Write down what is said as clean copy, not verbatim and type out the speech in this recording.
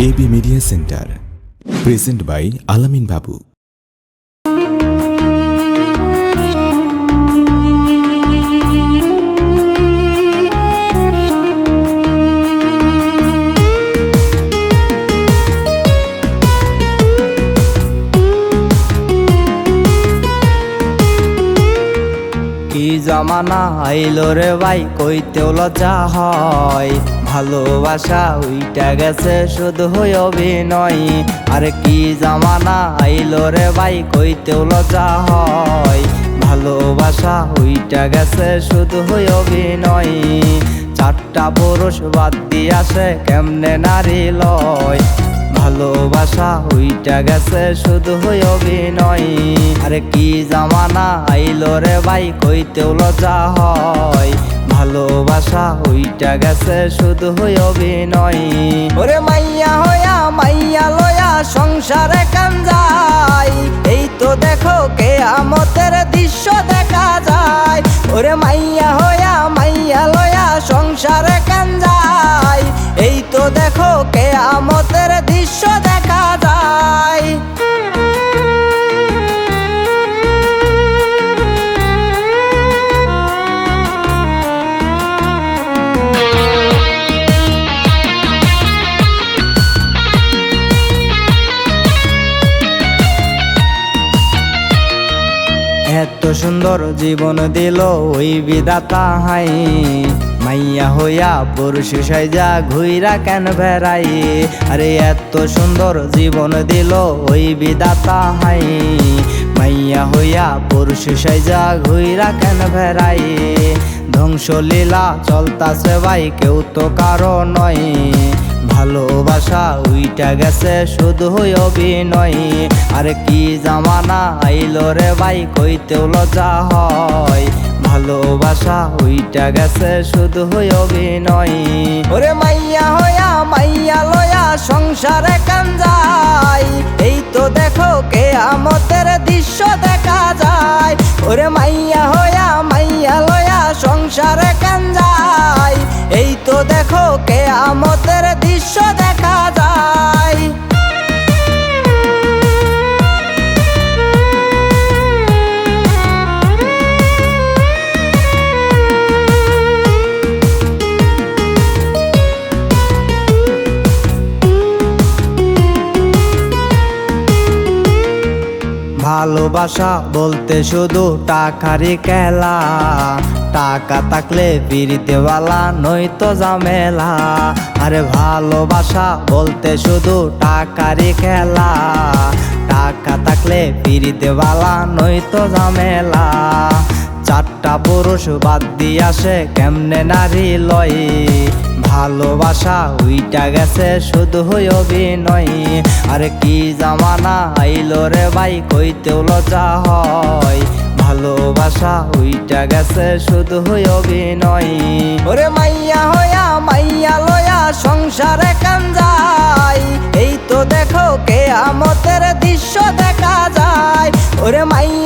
AB media centre present by Alamin Babu. কি জামানা আইলো রে ভাই, কইতেও লজ্জা হয়। ভালোবাসা উইটা গেছে শুধু হই অভিনয়। আর কি জামানা আইলো রে ভাই, কইতেও লজ্জা হয়। ভালোবাসা উইটা গেছে শুধু হই অভিনয়। চারটা পুরুষ বাদ দিয়ে আসে কেমনে নারী লয়। ভালোবাসা উইটা গেছে শুধু হই অভিনয়। আরে কি জামানা আইলো রে ভাই, কইতেও লজ্জা হয়। ভালোবাসা উইটা গেছে শুধু হই অভিনয়। ওরে মাইয়া হইয়া মাইয়া লয়া সংসারে কাঞ্জাই, এই তো দেখো কিয়ামতের দৃশ্য দেখা যায়। ওরে মাইয়া হইয়া মাইয়া লয়া সংসারে কাঞ্জাই, এই তো দেখো কিয়ামতের দৃশ্য দেখা যায়। এত সুন্দর জীবন দিল ওই বিধাতা হাই, মাইয়া হইয়া পুরুষ সাইজা ঘুইরা কেন বেড়াই। আরে এত সুন্দর জীবন দিল ওই বিধাতা হাই, মাইয়া হইয়া পুরুষ সাইজা ঘুইরা কেন বেড়াই। ধ্বংসলীলা চলতাছে ভাই, কেউ তো কারো নয়। ভালোবাসা উইটা গেছে শুধু হই অভিনয়। আরে কি জামানা আইলো রে ভাই, কইতেও লজ্জা হয়। ভালোবাসা উইটা গেছে শুধু হই অভিনয়। ওরে মাইয়া হইয়া মাইয়া লয়া সংসারে কাঞ্জাই, এই তো দেখো কিয়ামতের দৃশ্য দেখা যায়। ওরে মাইয়া হইয়া মাইয়া লয়া সংসারে কাঞ্জাই, এই তো দেখো কিয়ামতের দৃশ্য দেখা যায়। ভালোবাসা বলতে শুধু টাকারই খেলা, টাকা থাকলে পিরিতেওয়ালা নয়তো ঝামেলা। আরে ভালোবাসা বলতে শুধু টাকারই খেলা, টাকা থাকলে পিরিতেওয়ালা নয়তো ঝামেলা। চারটা পুরুষ বাদ দিয়ে আসে কেমনে নারী লয়। ভালোবাসা উইটা গেছে শুধু হই অভিনয়। আরে কি জামানা আইলো রে ভাই, কইতেও লজ্জা হয়। ভালোবাসা উইটা গেছে শুধু হই অভিনয়। ওরে মাইয়া হইয়া মাইয়া লয়া সংসারে কাঞ্জাই, এই তো দেখো কিয়ামতের দৃশ্য দেখা যায়। ওরে মাইয়া